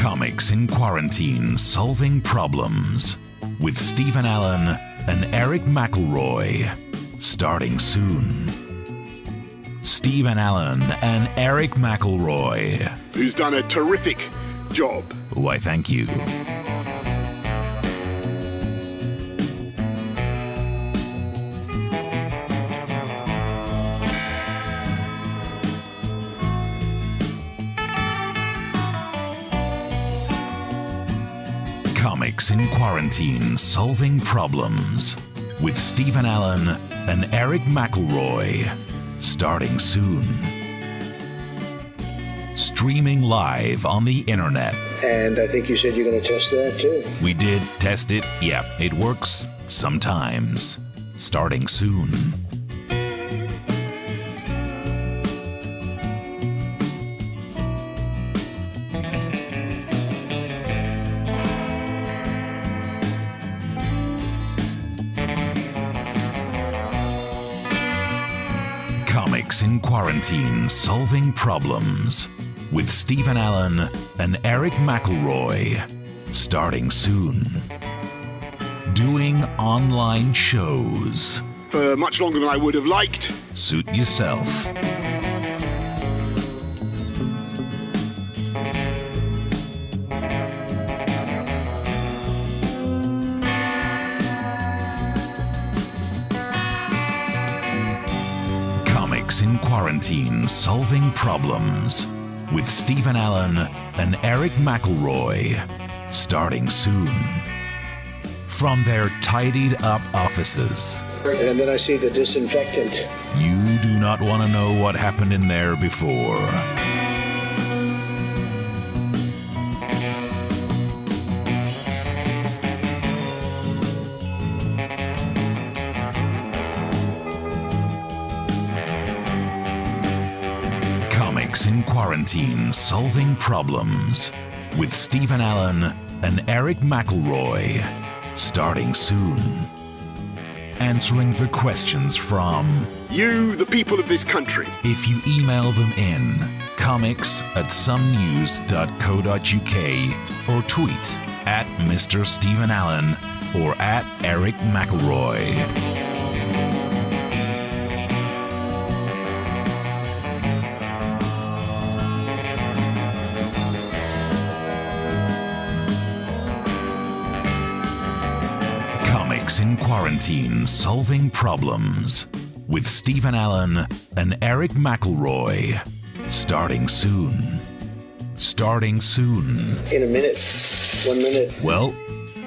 Comics in Quarantine Solving Problems with Steve and Allen and Erich McElroy. Starting soon. Steve and Allen and Erich McElroy. Who's done a terrific job. Why, thank you. Comics in Quarantine Solving Problems with Steve and Allen and Erich McElroy. Starting soon. Streaming live on the internet. And I think you said you're going to test that too. We did test it. Yeah, it works sometimes. Starting soon. Comics in Quarantine Solving Problems with Steve and Allen and Erich McElroy. Starting soon. Doing online shows. For much longer than I would have liked. Suit yourself. Comics in Quarantine Solving Problems with Steve and Allen and Erich McElroy. Starting soon. From their tidied up offices. And then I see the disinfectant. You do not want to know what happened in there before. Comics in Quarantine Solving Problems with Steve and Allen and Erich McElroy. Starting soon. Answering the questions from you, the people of this country. If you email them in comics@somenews.co.uk or tweet at Mr. Stephen Allen or at Erich McElroy. Comics in Quarantine Solving Problems with Steve and Allen and Erich McElroy. Starting soon. Starting soon. In a minute. 1 minute. Well,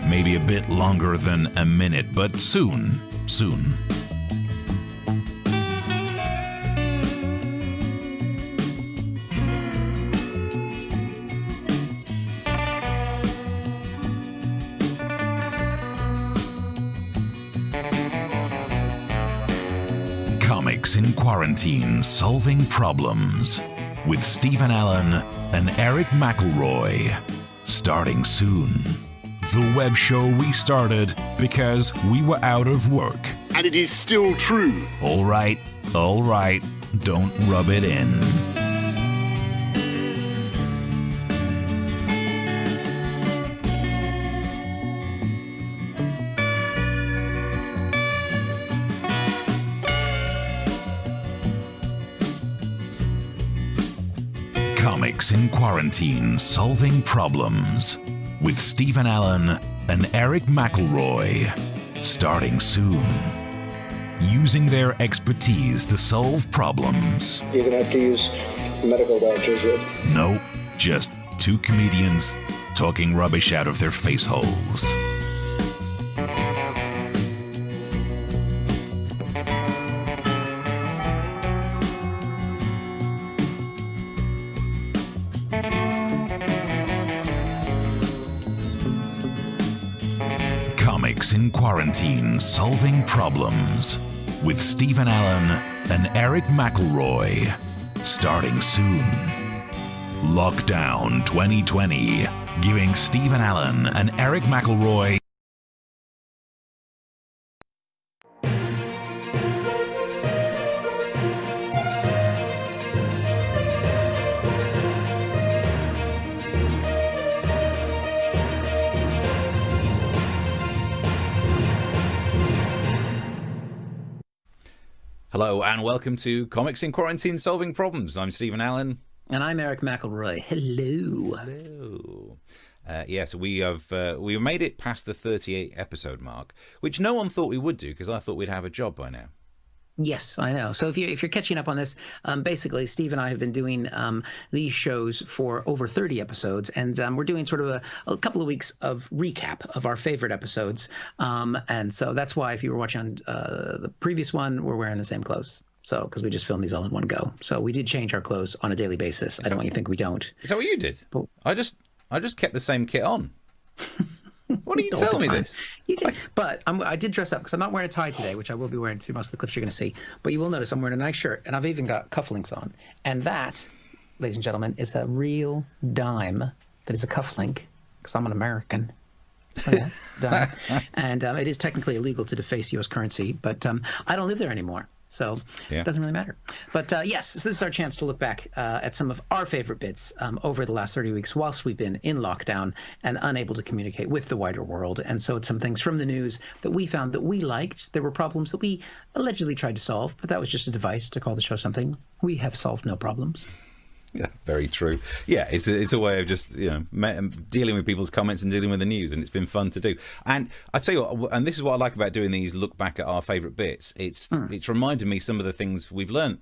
maybe a bit longer than a minute, but soon. Soon. Comics in Quarantine Solving Problems with Steve and Allen and Erich McElroy. Starting soon. The web show we started because we were out of work. And it is still true. All right, don't rub it in. Comics in Quarantine Solving Problems with Steve and Allen and Erich McElroy. Starting soon. Using their expertise to solve problems. You're going to have to use medical doctors with. Nope, just two comedians talking rubbish out of their face holes. Comics in Quarantine Solving Problems with Steve and Allen and Erich McElroy. Starting soon. Lockdown 2020, giving Steve and Allen and Erich McElroy Hello and welcome to Comics in Quarantine Solving Problems. I'm Steve Allen. And I'm Erich McElroy. Hello. Hello. Yes, we made it past the 38 episode mark, which no one thought we would do because I thought we'd have a job by now. Yes, I know. So if you're catching up on this, basically Steve and I have been doing these shows for over 30 episodes, and we're doing sort of a couple of weeks of recap of our favorite episodes. And so that's why if you were watching the previous one, we're wearing the same clothes. So because we just filmed these all in one go. So we did change our clothes on a daily basis. I don't want you to think we don't. Is that what you did? But, I just kept the same kit on. What are you telling me this? You did. But I did dress up because I'm not wearing a tie today, which I will be wearing through most of the clips you're going to see. But you will notice I'm wearing a nice shirt, and I've even got cufflinks on. And that, ladies and gentlemen, is a real dime that is a cufflink because I'm an American. Oh, yeah, dime. And it is technically illegal to deface U.S. currency, but I don't live there anymore. So It doesn't really matter. But yes, so this is our chance to look back at some of our favorite bits over the last 30 weeks whilst we've been in lockdown and unable to communicate with the wider world. And so it's some things from the news that we found that we liked. There were problems that we allegedly tried to solve, but that was just a device to call the show something. We have solved no problems. Yeah, very true. Yeah, it's a way of just dealing with people's comments and dealing with the news, and it's been fun to do. And I tell you what, and this is what I like about doing these look back at our favourite bits. It's reminded me some of the things we've learned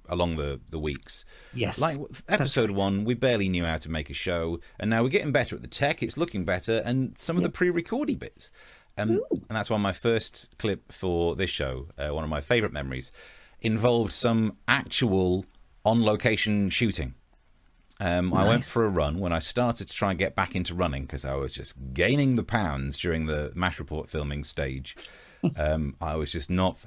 along the weeks. Yes, like episode 1, we barely knew how to make a show, and now we're getting better at the tech. It's looking better, and some of the pre-recorded bits. And that's why my first clip for this show, one of my favourite memories, involved some actual on-location shooting. Nice. I went for a run when I started to try and get back into running because I was just gaining the pounds during the MASH Report filming stage. I was just not...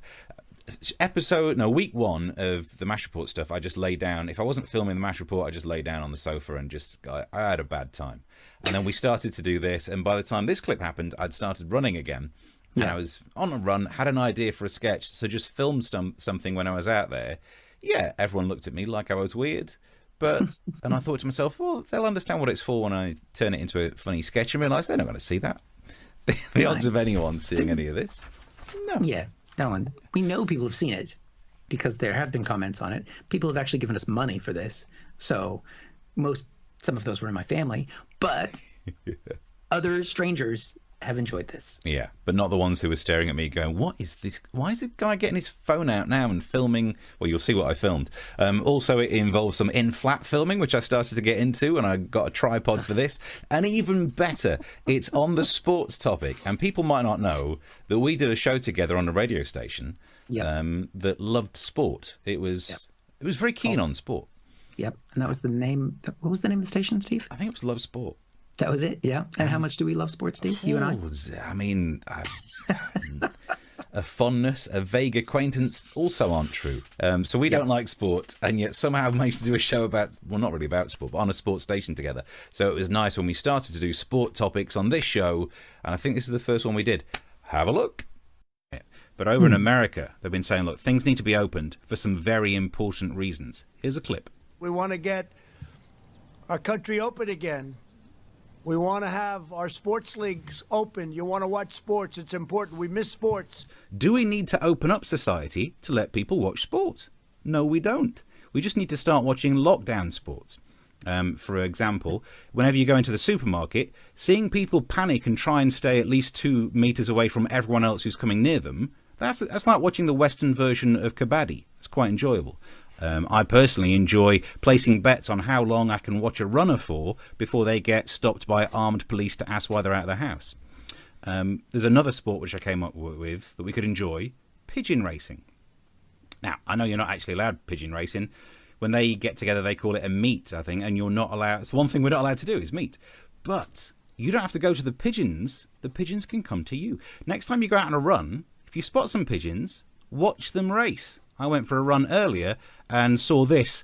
Week 1 of the MASH Report stuff, I just lay down. If I wasn't filming the MASH Report, I just lay down on the sofa and I had a bad time. And then we started to do this, and by the time this clip happened, I'd started running again. And I was on a run, had an idea for a sketch, so just filmed something when I was out there. Yeah, everyone looked at me like I was weird, and I thought to myself, well, they'll understand what it's for when I turn it into a funny sketch and realise they're not going to see that. The odds of anyone seeing any of this? No. Yeah, no one. We know people have seen it because there have been comments on it. People have actually given us money for this. So some of those were in my family, but other strangers have enjoyed this. Yeah, but not the ones who were staring at me going, what is this? Why is the guy getting his phone out now and filming? Well, you'll see what I filmed. Also, it involves some in-flat filming, which I started to get into, and I got a tripod for this. And even better, it's on the sports topic. And people might not know that we did a show together on a radio station that loved sport. It was very keen on sport. Yep, and that was the name. What was the name of the station, Steve? I think it was Love Sport. That was it, yeah. And how much do we love sports, Steve? You and I? I mean, a fondness, a vague acquaintance also aren't true. So we don't like sport, and yet somehow managed to do a show about, well, not really about sport, but on a sports station together. So it was nice when we started to do sport topics on this show, and I think this is the first one we did. Have a look. But over in America, they've been saying, look, things need to be opened for some very important reasons. Here's a clip. We want to get our country open again. We want to have our sports leagues open. You want to watch sports. It's important. We miss sports. Do we need to open up society to let people watch sport? No, we don't. We just need to start watching lockdown sports. For example, whenever you go into the supermarket, seeing people panic and try and stay at least 2 meters away from everyone else who's coming near them, that's like watching the Western version of Kabaddi. It's quite enjoyable. I personally enjoy placing bets on how long I can watch a runner for before they get stopped by armed police to ask why they're out of the house. There's another sport which I came up with that we could enjoy, pigeon racing. Now, I know you're not actually allowed pigeon racing. When they get together, they call it a meet, I think, and you're not allowed. It's one thing we're not allowed to do is meet. But you don't have to go to the pigeons can come to you. Next time you go out on a run, if you spot some pigeons, watch them race. I went for a run earlier and saw this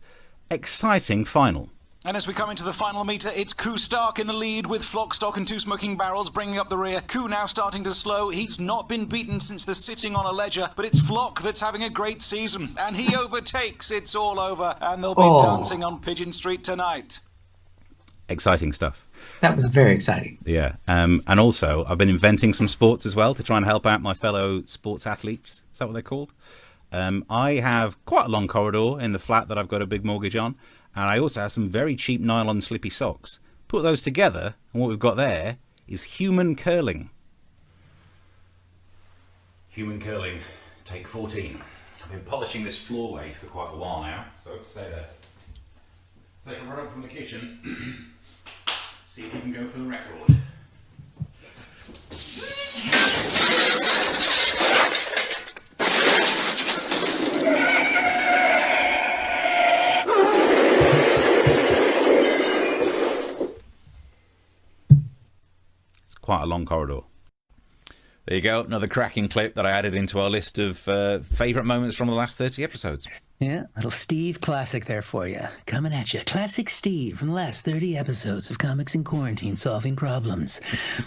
exciting final. And as we come into the final metre, it's Koo Stark in the lead with Flockstock and Two Smoking Barrels bringing up the rear. Koo now starting to slow. He's not been beaten since the sitting on a ledger, but it's Flock that's having a great season. And he overtakes. It's all over. And they'll be dancing on Pigeon Street tonight. Exciting stuff. That was very exciting. Yeah. And also, I've been inventing some sports as well to try and help out my fellow sports athletes. Is that what they're called? I have quite a long corridor in the flat that I've got a big mortgage on, and I also have some very cheap nylon slippy socks. Put those together, and what we've got there is human curling. Human curling, take 14. I've been polishing this floorway for quite a while now, so stay there. Take a run up from the kitchen, see if we can go for the record. It's quite a long corridor. There you go, another cracking clip that I added into our list of favourite moments from the last 30 episodes. Yeah, little Steve classic there for you. Coming at you. Classic Steve from the last 30 episodes of Comics in Quarantine Solving Problems.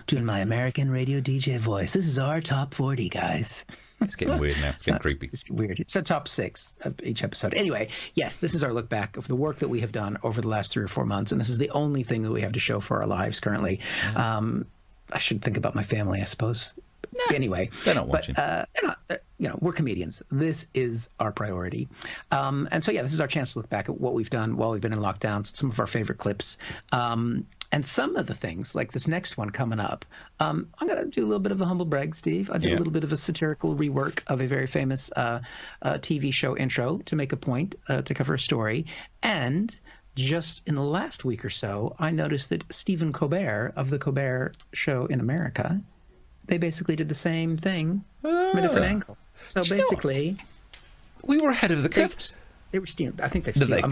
Doing my American radio DJ voice. This is our top 40, guys. It's getting weird now. It's getting creepy. It's weird. It's a top 6 of each episode. Anyway, yes, this is our look back of the work that we have done over the last 3 or 4 months, and this is the only thing that we have to show for our lives currently. I should think about my family, I suppose. Anyway, they're not watching. They're not. We're comedians. This is our priority, and so this is our chance to look back at what we've done while we've been in lockdown. Some of our favorite clips, and some of the things like this next one coming up. I'm gonna do a little bit of a humble brag, Steve. I did a little bit of a satirical rework of a very famous TV show intro to make a point to cover a story, and just in the last week or so, I noticed that Stephen Colbert of the Colbert Show in America. They basically did the same thing from a different angle. So basically, we were ahead of the curve. They were stealing. I think they've stolen.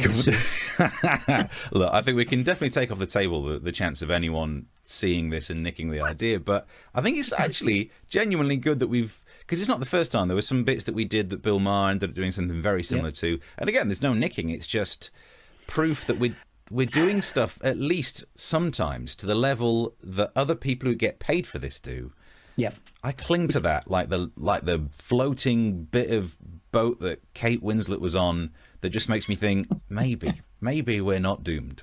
Look, I think we can definitely take off the table the chance of anyone seeing this and nicking the idea. But I think it's actually genuinely good that because it's not the first time. There were some bits that we did that Bill Maher ended up doing something very similar to. And again, there's no nicking. It's just proof that we're doing stuff at least sometimes to the level that other people who get paid for this do. Yep. I cling to that, like the floating bit of boat that Kate Winslet was on that just makes me think, maybe we're not doomed.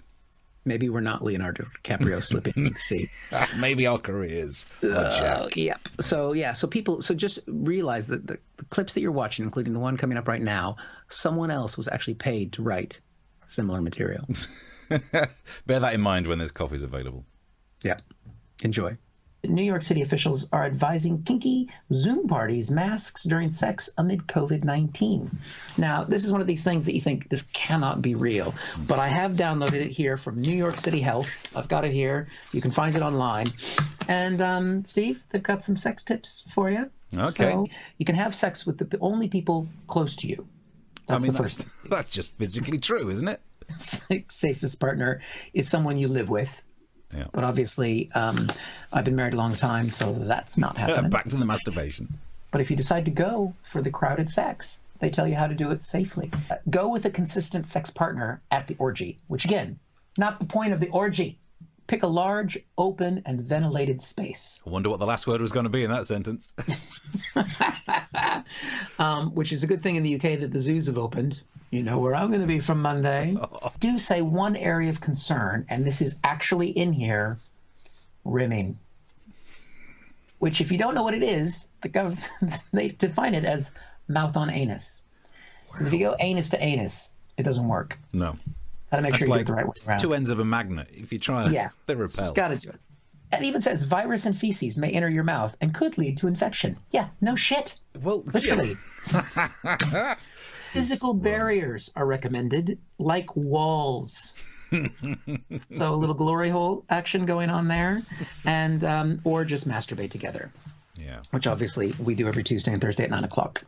Maybe we're not Leonardo DiCaprio slipping in the sea. Maybe our careers are jacked. Yep. So just realize that the clips that you're watching, including the one coming up right now, someone else was actually paid to write similar material. Bear that in mind when there's coffees available. Yeah. Enjoy. New York City officials are advising kinky Zoom parties, masks during sex amid COVID-19. Now, this is one of these things that you think this cannot be real, but I have downloaded it here from New York City Health. I've got it here. You can find it online. And Steve, they've got some sex tips for you. Okay. So you can have sex with the only people close to you. That's just physically true, isn't it? Safest partner is someone you live with. Yeah. But obviously, I've been married a long time, so that's not happening. Back to the masturbation. But if you decide to go for the crowded sex, they tell you how to do it safely. Go with a consistent sex partner at the orgy, which again, not the point of the orgy. Pick a large, open, and ventilated space. I wonder what the last word was going to be in that sentence. Which is a good thing in the UK that the zoos have opened. You know where I'm going to be from Monday. Do say one area of concern, and this is actually in here, rimming. Which, if you don't know what it is, they define it as mouth on anus. Because if you go anus to anus, it doesn't work. No. Gotta make sure you get the right way around. Two ends of a magnet. If you try to, they repel. Gotta do it. It even says virus and feces may enter your mouth and could lead to infection. Yeah, no shit. Well, literally. Physical barriers are recommended, like walls. So a little glory hole action going on there, and or just masturbate together. Yeah. Which obviously we do every Tuesday and Thursday at 9 o'clock.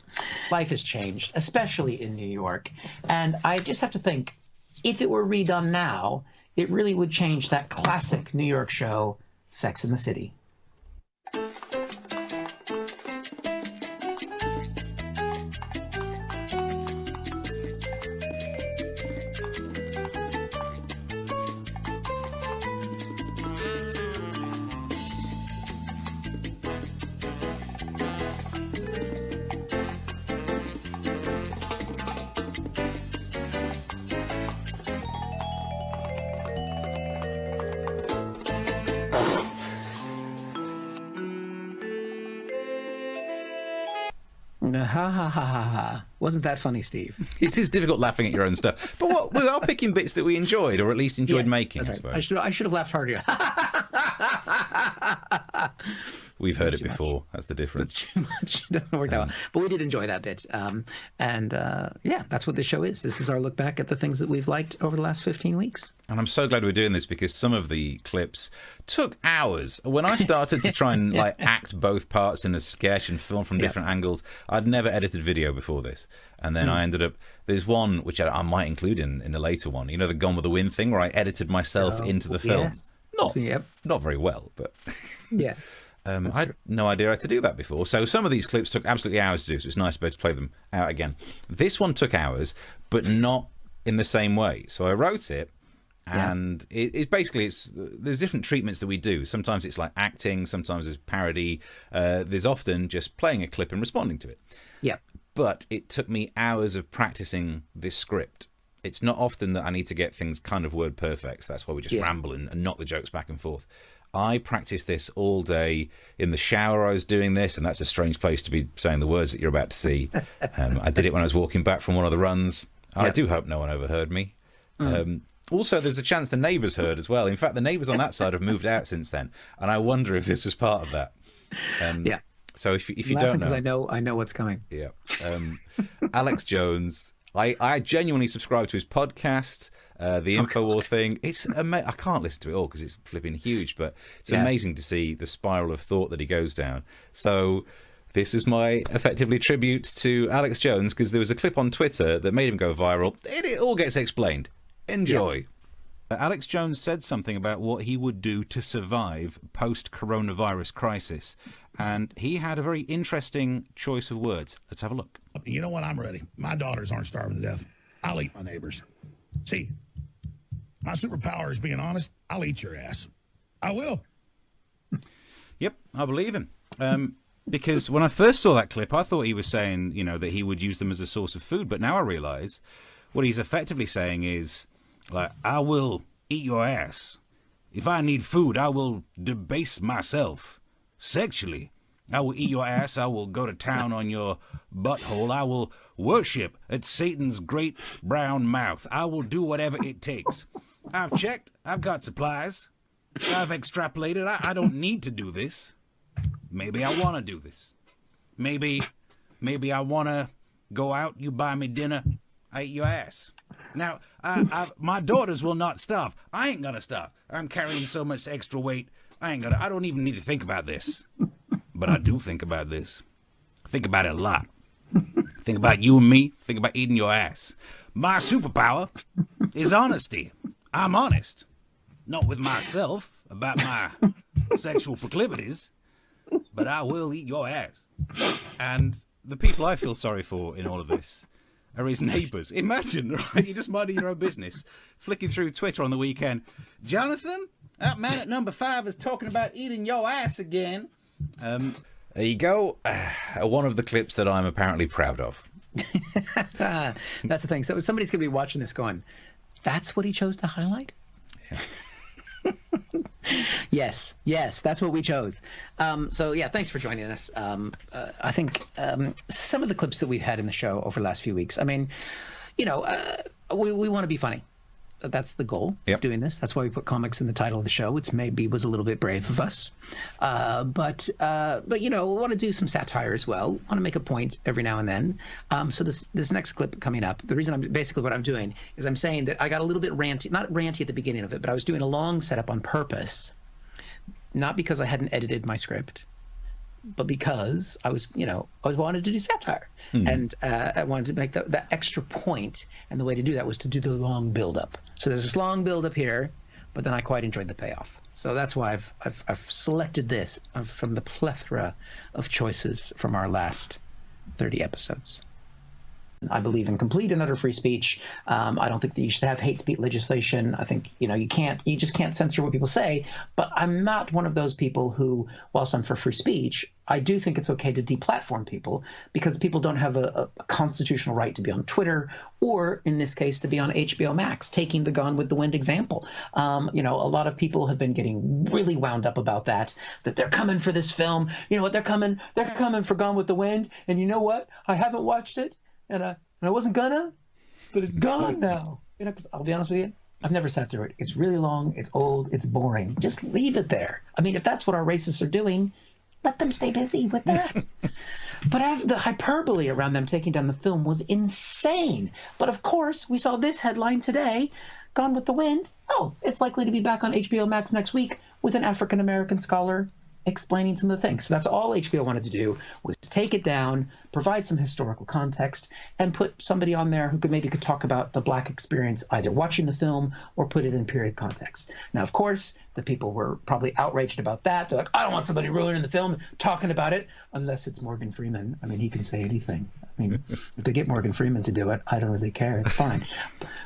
Life has changed, especially in New York, and I just have to think, if it were redone now, it really would change that classic New York show, Sex and the City. Ha ha ha ha ha. Wasn't that funny, Steve? It is difficult laughing at your own stuff. But we are picking bits that we enjoyed, or at least enjoyed making, I Right. suppose. I should have laughed harder. We've heard it before. That's the difference. Too much. It doesn't work that well. But we did enjoy that bit. Yeah, that's what this show is. This is our look back at the things that we've liked over the last 15 weeks. And I'm so glad we're doing this because some of the clips took hours. When I started to try and act both parts in a sketch and film from different angles, I'd never edited video before this. And then I ended up, there's one which I might include in a later one, you know, the Gone with the Wind thing where I edited myself into the film. Yes. Not very well, but Yeah. I had no idea how to do that before. So some of these clips took absolutely hours to do, so it's nice to be able to play them out again. This one took hours, but not in the same way. So I wrote it, and it basically, there's different treatments that we do. Sometimes it's like acting, sometimes it's parody. There's often just playing a clip and responding to it. Yeah. But it took me hours of practicing this script. It's not often that I need to get things kind of word perfect. So that's why we just ramble and knock the jokes back and forth. I practiced this all day. In the shower I was doing this, and that's a strange place to be saying the words that you're about to see. I did it when I was walking back from one of the runs. I do hope no one overheard me. Also, there's a chance the neighbours heard as well. In fact, the neighbours on that side have moved out since then, and I wonder if this was part of that. So if you don't know... because I know what's coming. Yeah. Alex Jones, I genuinely subscribe to his podcast, the Infowar thing. It's I can't listen to it all because it's flipping huge, but it's amazing to see the spiral of thought that he goes down. So this is my effectively tribute to Alex Jones because there was a clip on Twitter that made him go viral. It all gets explained. Enjoy. Alex Jones said something about what he would do to survive post-coronavirus crisis, and he had a very interesting choice of words. Let's have a look. You know what? I'm ready. My daughters aren't starving to death. I'll eat my neighbors. See, my superpower is being honest. I'll eat your ass. I will. Yep, I believe him. Because when I first saw that clip, I thought he was saying, that he would use them as a source of food. But now I realize what he's effectively saying is, like, I will eat your ass. If I need food, I will debase myself sexually. I will eat your ass. I will go to town on your butthole. I will worship at Satan's great brown mouth. I will do whatever it takes. I've checked. I've got supplies. I've extrapolated. I don't need to do this. Maybe I want to do this. Maybe I want to go out. You buy me dinner. I eat your ass. Now, my daughters will not starve. I ain't gonna starve. I'm carrying so much extra weight. I don't even need to think about this. But I do think about this. I think about it a lot. Think about you and me. Think about eating your ass. My superpower is honesty. I'm honest. Not with myself about my sexual proclivities, but I will eat your ass. And the people I feel sorry for in all of this are his neighbours. Imagine, right? You're just minding your own business, flicking through Twitter on the weekend. Jonathan, that man at number 5 is talking about eating your ass again. There you go. One of the clips that I'm apparently proud of. That's the thing. So somebody's going to be watching this going, that's what he chose to highlight? Yeah. Yes, that's what we chose. So yeah, thanks for joining us. I think some of the clips that we've had in the show over the last few weeks, I mean, we want to be funny. That's the goal of doing this. That's why we put comics in the title of the show. It's maybe was a little bit brave of us, but we want to do some satire as well. Want to make a point every now and then. So this next clip coming up, the reason what I'm doing is I'm saying that I got a little bit ranty, not ranty at the beginning of it, but I was doing a long setup on purpose, not because I hadn't edited my script, but because I wanted to do satire, and I wanted to make that extra point, and the way to do that was to do the long build-up. So there's this long build-up here, but then I quite enjoyed the payoff. So that's why I've selected this from the plethora of choices from our last 30 episodes. I believe in complete and utter free speech. I don't think that you should have hate speech legislation. I think, you just can't censor what people say. But I'm not one of those people who, whilst I'm for free speech, I do think it's okay to deplatform people, because people don't have a constitutional right to be on Twitter, or in this case, to be on HBO Max, taking the Gone with the Wind example. A lot of people have been getting really wound up about that they're coming for this film. You know what? They're coming for Gone with the Wind. And you know what? I haven't watched it, and I wasn't gonna, but it's gone now. Because I'll be honest with you, I've never sat through it. It's really long. It's old. It's boring. Just leave it there. I mean, if that's what our racists are doing, let them stay busy with that. But the hyperbole around them taking down the film was insane. But of course, we saw this headline today, Gone with the Wind. Oh, it's likely to be back on HBO Max next week with an African-American scholar explaining some of the things. So that's all HBO wanted to do, was take it down, provide some historical context, and put somebody on there who could talk about the Black experience, either watching the film or put it in period context. Now, of course, the people were probably outraged about that. They're like, I don't want somebody ruining the film, talking about it, unless it's Morgan Freeman. I mean, he can say anything. I mean, if they get Morgan Freeman to do it, I don't really care. It's fine.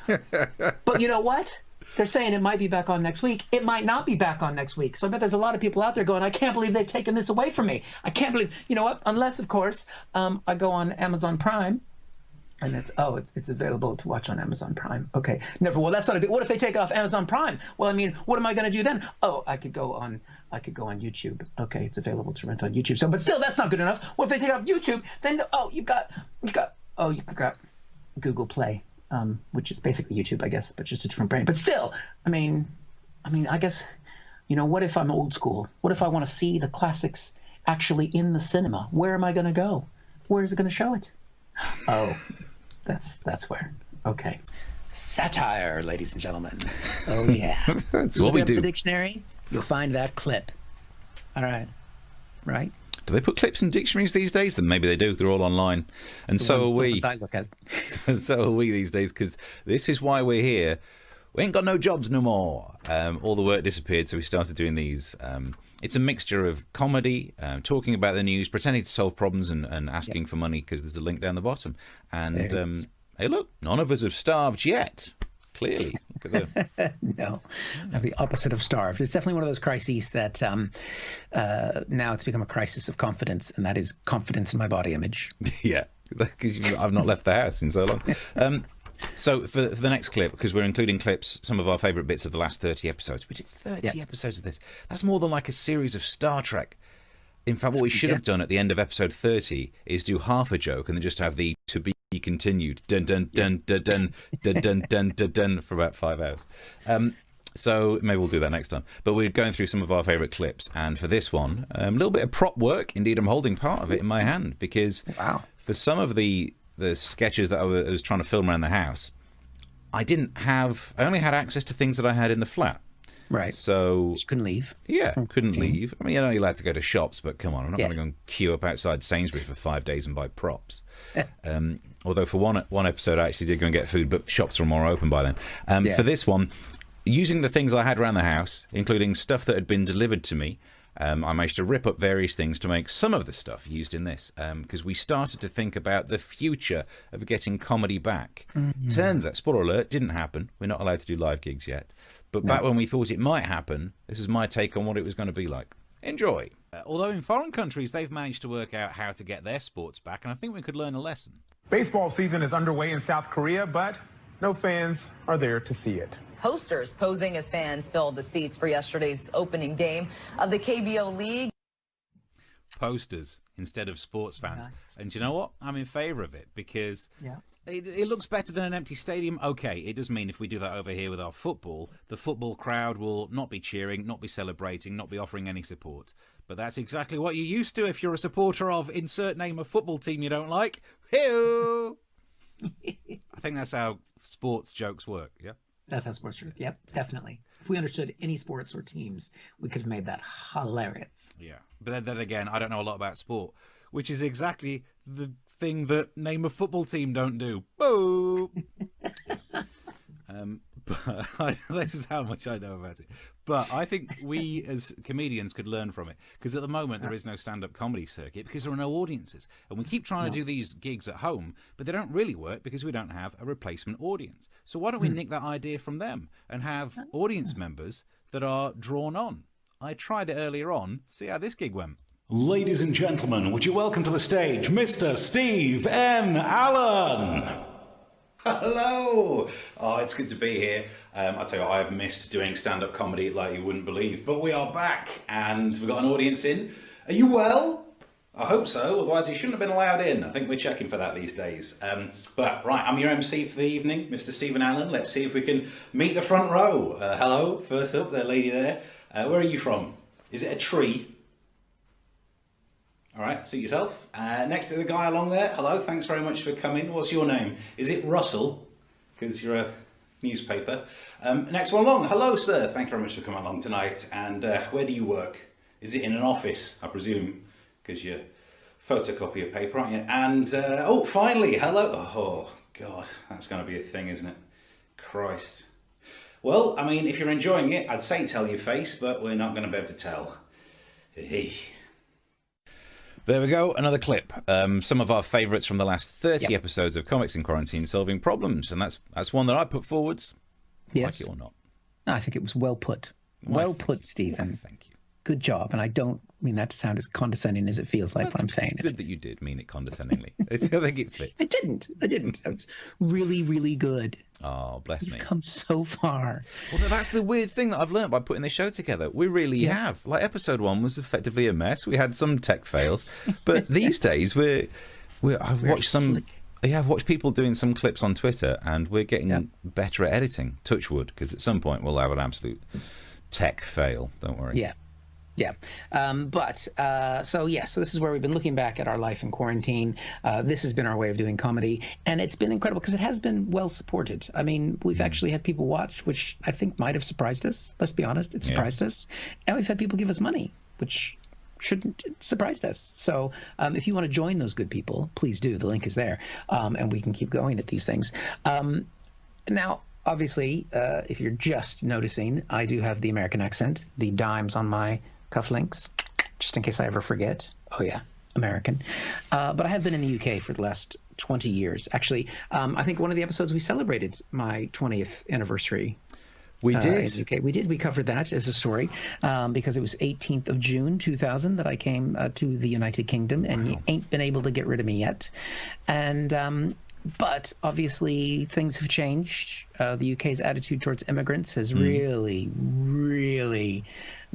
But you know what? They're saying it might be back on next week. It might not be back on next week. So I bet there's a lot of people out there going, I can't believe they've taken this away from me. I can't believe, you know what? Unless, of course, I go on Amazon Prime, and it's available to watch on Amazon Prime. Okay, never. Well, that's not a good. What if they take it off Amazon Prime? Well, I mean, what am I going to do then? Oh, I could go on YouTube. Okay, it's available to rent on YouTube. So, but still, that's not good enough. What if they take it off YouTube? Then you got Google Play. Which is basically YouTube, I guess, but just a different brand. But still, I mean, I guess, what if I'm old school? What if I want to see the classics actually in the cinema? Where am I going to go? Where is it going to show it? Oh, that's where. Okay. Satire, ladies and gentlemen. Oh, yeah. That's what we do. The dictionary, you'll find that clip. All right. Right? Do they put clips in dictionaries these days? Then maybe they do. They're all online. And so are we. I look at. So are we these days, because this is why we're here. We ain't got no jobs no more. All the work disappeared, so we started doing these. It's a mixture of comedy, talking about the news, pretending to solve problems, and asking for money, because there's a link down the bottom. And hey, look, none of us have starved yet. Clearly. No, the opposite of starved. It's definitely one of those crises that now it's become a crisis of confidence, and that is confidence in my body image. Yeah, because I've not left the house in so long. So for the next clip, because we're including clips, some of our favourite bits of the last 30 episodes. We did 30 episodes of this. That's more than like a series of Star Trek. In fact, what we should have done at the end of episode 30 is do half a joke and then just have the to be continued dun dun dun dun dun dun dun dun dun dun for about 5 hours. So maybe we'll do that next time. But we're going through some of our favourite clips, and for this one, a little bit of prop work. Indeed, I'm holding part of it in my hand, because for some of the sketches that I was trying to film around the house, I only had access to things that I had in the flat. Right. So you couldn't leave. Yeah, couldn't leave. I mean, you're allowed to go to shops, but come on, I'm not going to go and queue up outside Sainsbury's for 5 days and buy props. Although for one episode, I actually did go and get food, but shops were more open by then. For this one, using the things I had around the house, including stuff that had been delivered to me, I managed to rip up various things to make some of the stuff used in this, because we started to think about the future of getting comedy back. Turns out, spoiler alert, didn't happen. We're not allowed to do live gigs yet. But back when we thought it might happen, this is my take on what it was going to be like. Enjoy. Although in foreign countries, they've managed to work out how to get their sports back, and I think we could learn a lesson. Baseball season is underway in South Korea, but no fans are there to see it. Posters posing as fans filled the seats for yesterday's opening game of the KBO League. Posters instead of sports fans. Nice. And you know what? I'm in favour of it, because it looks better than an empty stadium. Okay, it does mean if we do that over here with our football, the football crowd will not be cheering, not be celebrating, not be offering any support. But that's exactly what you're used to if you're a supporter of insert name of football team you don't like. Hey-o! I think that's how sports jokes work, yeah? That's how sports work. Yep, definitely. If we understood any sports or teams, we could have made that hilarious. Yeah. But then again, I don't know a lot about sport, which is exactly the thing that name a football team don't do. Boo! But this is how much I know about it. But I think we as comedians could learn from it, because at the moment there is no stand-up comedy circuit because there are no audiences, and we keep trying to do these gigs at home, but they don't really work because we don't have a replacement audience. So why don't we nick that idea from them and have audience members that are drawn on? I tried it earlier on. See how this gig went. Ladies and gentlemen, would you welcome to the stage Mr. Steve N Allen? Hello! Oh, it's good to be here. I'll tell you what, I've missed doing stand-up comedy like you wouldn't believe. But we are back, and we've got an audience in. Are you well? I hope so, otherwise you shouldn't have been allowed in. I think we're checking for that these days. But, right, I'm your MC for the evening, Mr. Stephen Allen. Let's see if we can meet the front row. Hello, first up, the lady there. Where are you from? Is it a tree? All right, suit yourself. Next to the guy along there, hello, thanks very much for coming. What's your name? Is it Russell? Because you're a newspaper. Next one along, hello, sir. Thanks very much for coming along tonight. And where do you work? Is it in an office, I presume? Because you photocopy your paper, aren't you? And, oh, finally, hello. Oh, God, that's going to be a thing, isn't it? Christ. Well, I mean, if you're enjoying it, I'd say tell your face, but we're not going to be able to tell. Hey. There we go, another clip. Some of our favourites from the last 30 episodes of Comics in Quarantine Solving Problems, and that's one that I put forwards. Yes. Like it or not. I think it was well put. Well put, Stephen. Thank you. Good job. And I don't mean that to sound as condescending as it feels like when I'm saying it. Good that you did mean it condescendingly. I think it fits. I didn't. It was really, really good. Oh, bless me. You've come so far. Well, that's the weird thing that I've learned by putting this show together. We really have. Like, episode 1 was effectively a mess. We had some tech fails. But these days, I've watched people doing some clips on Twitter, and we're getting better at editing. Touch wood, because at some point we'll have an absolute tech fail. Don't worry. Yeah. So this is where we've been looking back at our life in quarantine. This has been our way of doing comedy, and it's been incredible because it has been well supported. I mean, we've actually had people watch, which I think might have surprised us. Let's be honest, it surprised us. And we've had people give us money, which shouldn't surprise us. So if you want to join those good people, please do. The link is there, and we can keep going at these things. Now, obviously, if you're just noticing, I do have the American accent, the dimes on my cufflinks, just in case I ever forget. Oh yeah, American. But I have been in the UK for the last 20 years. Actually, I think one of the episodes we celebrated my 20th anniversary. We did. In the UK. We did. We covered that as a story because it was 18th of June 2000 that I came to the United Kingdom, and you ain't been able to get rid of me yet. And but obviously things have changed. The UK's attitude towards immigrants has really, really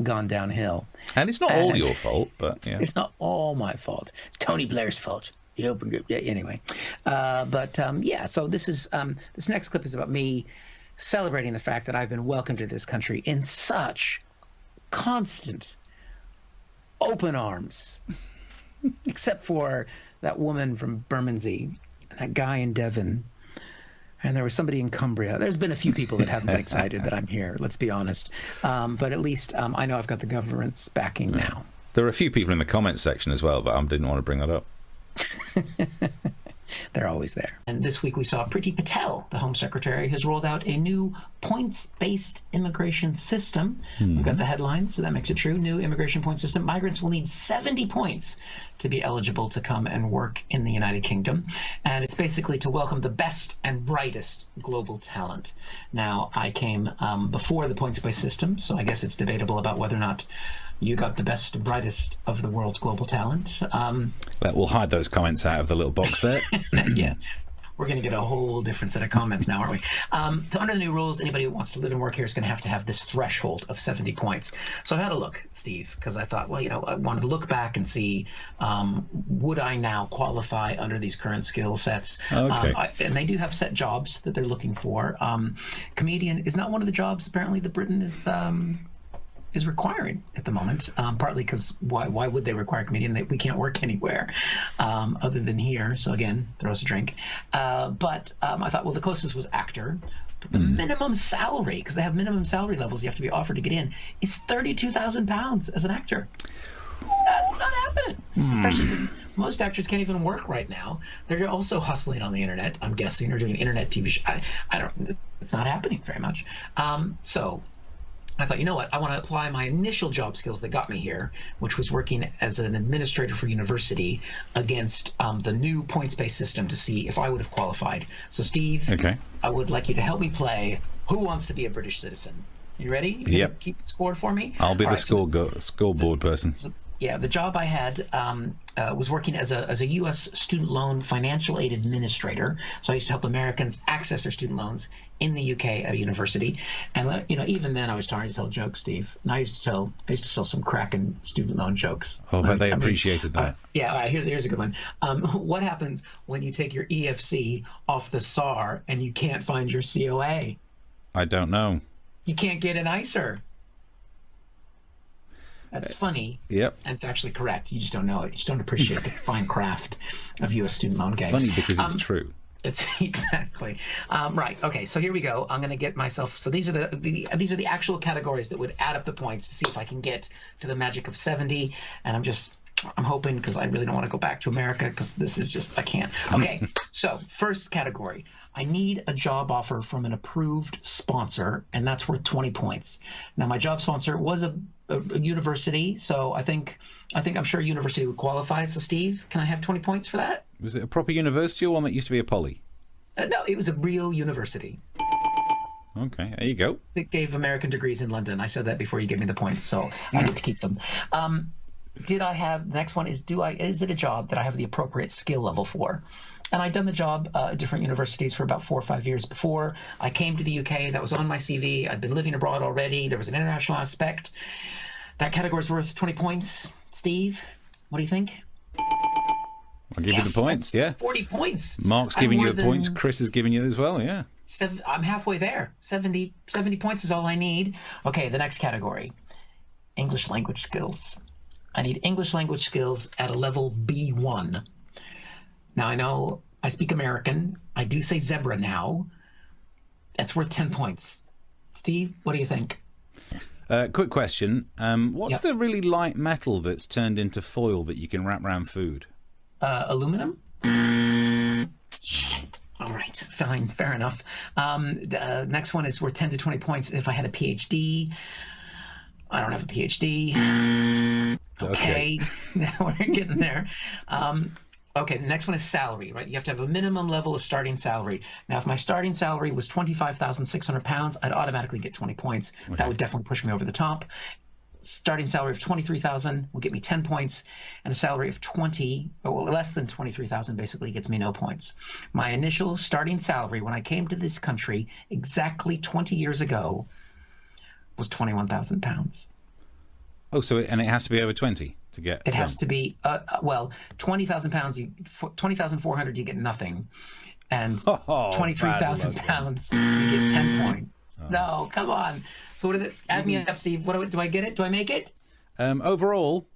gone downhill. And it's not all your fault, but yeah. It's not all my fault. It's Tony Blair's fault. The open group. Yeah, anyway. So this is this next clip is about me celebrating the fact that I've been welcomed to this country in such constant open arms, except for that woman from Bermondsey, that guy in Devon, and there was somebody in Cumbria. There's been a few people that haven't been excited that I'm here, let's be honest. But at least I know I've got the government's backing now. There are a few people in the comments section as well, but I didn't want to bring that up. They're always there. And this week we saw Priti Patel, the Home Secretary, has rolled out a new points-based immigration system. We've got the headline, so that makes it true. New immigration point system. Migrants will need 70 points to be eligible to come and work in the United Kingdom. And it's basically to welcome the best and brightest global talent. Now, I came before the points-based system, so I guess it's debatable about whether or not you got the best and brightest of the world's global talent. We'll hide those comments out of the little box there. Yeah. We're going to get a whole different set of comments now, aren't we? So under the new rules, anybody who wants to live and work here is going to have this threshold of 70 points. So I had a look, Steve, because I thought, well, I wanted to look back and see, would I now qualify under these current skill sets? Okay. And they do have set jobs that they're looking for. Comedian is not one of the jobs, apparently, that Britain is requiring at the moment, partly because why would they require a comedian? We can't work anywhere other than here. So again, throw us a drink. But I thought, well, the closest was actor. But the minimum salary, because they have minimum salary levels you have to be offered to get in, is £32,000 as an actor. That's not happening. Especially Most actors can't even work right now. They're also hustling on the internet, I'm guessing, or doing internet TV shows. I don't. It's not happening very much. So I thought, you know what? I want to apply my initial job skills that got me here, which was working as an administrator for university against the new points-based system to see if I would have qualified. So, Steve, Okay. I would like you to help me play Who Wants to Be a British Citizen? You ready? You Yep. gonna keep score for me? I'll be All the right, scoreboard person. yeah, the job I had was working as a U.S. student loan financial aid administrator. So I used to help Americans access their student loans in the U.K. at a university. And even then I was trying to tell jokes, Steve. And I used to tell some cracking student loan jokes. Oh, but they appreciated that. Yeah, all right, here's a good one. What happens when you take your EFC off the SAR and you can't find your COA? I don't know. You can't get an ICER. That's funny. Yep. And factually correct. You just don't know it. You just don't appreciate the fine craft of U.S. student loan games. Funny because it's true. It's exactly right. Okay, so here we go. I'm going to get myself. So these are the actual categories that would add up the points to see if I can get to the magic of 70. And I'm hoping, because I really don't want to go back to America, because this is just, I can't. Okay, so first category. I need a job offer from an approved sponsor, and that's worth 20 points. Now, my job sponsor was a university, so I'm sure a university would qualify. So, Steve, can I have 20 points for that? Was it a proper university or one that used to be a poly? No, it was a real university. Okay, there you go. It gave American degrees in London. I said that before you gave me the points, so I get to keep them. Did I have, the next one is, is it a job that I have the appropriate skill level for? And I'd done the job at different universities for about 4 or 5 years before. I came to the UK. That was on my CV. I'd been living abroad already. There was an international aspect. That category is worth 20 points. Steve, what do you think? I'll give you the points, yeah. 40 points. Mark's giving you the points. Chris is giving you as well, yeah. I'm halfway there. 70 points is all I need. Okay, the next category, English language skills. I need English language skills at a level B1. Now, I know I speak American. I do say zebra now. That's worth 10 points. Steve, what do you think? Quick question. What's the really light metal that's turned into foil that you can wrap around food? Aluminum? Shit. All right, fine, fair enough. The next one is worth 10 to 20 points if I had a PhD. I don't have a PhD. Okay. Now we're getting there. Okay, the next one is salary, right? You have to have a minimum level of starting salary. Now, if my starting salary was £25,600, I'd automatically get 20 points. Okay. That would definitely push me over the top. Starting salary of 23,000 will get me 10 points, and a salary of less than 23,000 basically gets me no points. My initial starting salary when I came to this country exactly 20 years ago was £21,000. Oh, so it has to be over 20 to get. It has to be £20,000. $20,400 you get nothing, and £23,000 you get 10 points. No, come on. So what is it? Add me up, Steve. Do I get it? Do I make it? Overall.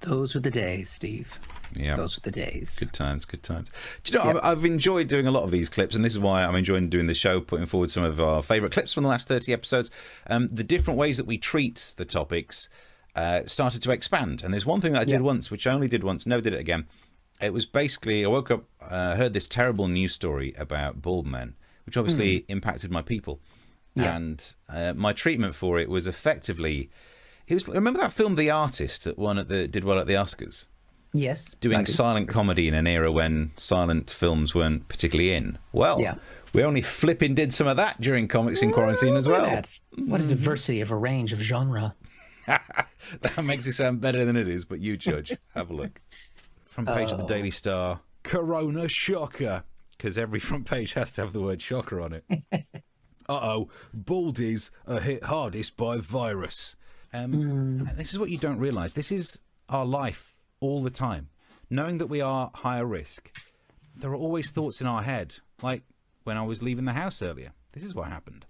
Those were the days, Steve. Yeah, those were the days. Good times, good times. Do you know, I've enjoyed doing a lot of these clips, and this is why I'm enjoying doing the show, putting forward some of our favourite clips from the last 30 episodes. The different ways that we treat the topics started to expand. And there's one thing that I did once, which I only did once, never did it again. It was basically, I woke up, heard this terrible news story about bald men, which obviously impacted my people. Yeah. And my treatment for it was effectively, remember that film The Artist that did well at the Oscars? Yes. Doing silent comedy in an era when silent films weren't particularly in. Well, we only flipping did some of that during Comics in Quarantine as well. What a diversity of a range of genre. That makes it sound better than it is, but you judge. Have a look. Front page of the Daily Star. Corona shocker. Because every front page has to have the word shocker on it. Uh-oh. Baldies are hit hardest by virus. This is what you don't realise. This is our life. All the time, knowing that we are higher risk, there are always thoughts in our head, like when I was leaving the house earlier. This is what happened.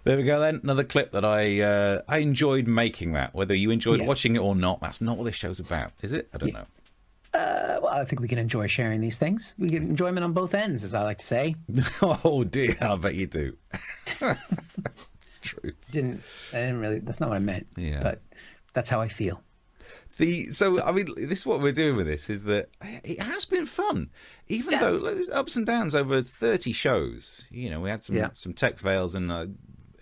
There we go then. Another clip that I enjoyed making that. Whether you enjoyed watching it or not, that's not what this show's about, is it? I don't know. Well, I think we can enjoy sharing these things. We get enjoyment on both ends, as I like to say. Oh dear, I bet you do. It's true. I didn't really. That's not what I meant. Yeah. But that's how I feel. So I mean, this is what we're doing with this, is that it has been fun, even though there's ups and downs over 30 shows. You know, we had some tech fails, and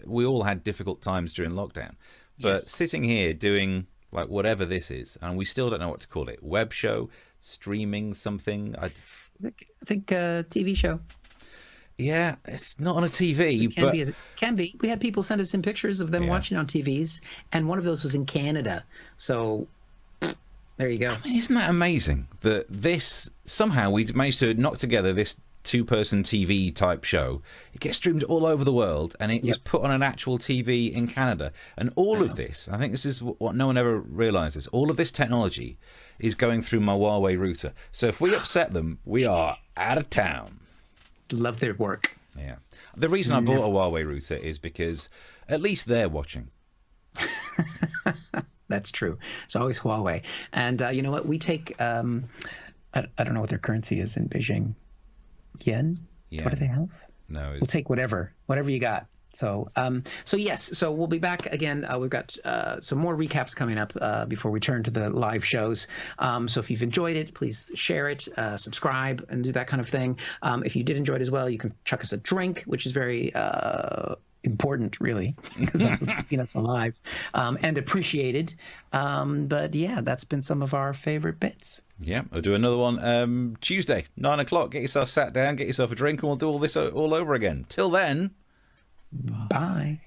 we all had difficult times during lockdown. But sitting here doing like whatever this is, and we still don't know what to call it. Web show, streaming something. I think TV show. Yeah, it's not on a TV, It can be. We had people send us in pictures of them watching on TVs, and one of those was in Canada. So there you go. I mean, isn't that amazing that this somehow we managed to knock together this two-person TV type show? It gets streamed all over the world, and it was put on an actual TV in Canada. And all of this, I think this is what no one ever realizes, all of this technology is going through my Huawei router. So if we upset them, we are out of town. Love their work. Yeah. The reason I bought a Huawei router is because at least they're watching. That's true. It's always Huawei. And you know what? We take, I don't know what their currency is in Beijing. Yen? Yeah. What do they have? No. We'll take whatever you got. So yes, so we'll be back again. We've got some more recaps coming up before we turn to the live shows. So if you've enjoyed it, please share it, subscribe, and do that kind of thing. If you did enjoy it as well, you can chuck us a drink, which is very important, really, because that's what's keeping us alive and appreciated. But yeah, that's been some of our favorite bits. Yeah, I'll do another one Tuesday, 9 o'clock. Get yourself sat down, get yourself a drink, and we'll do all this all over again. Till then, bye.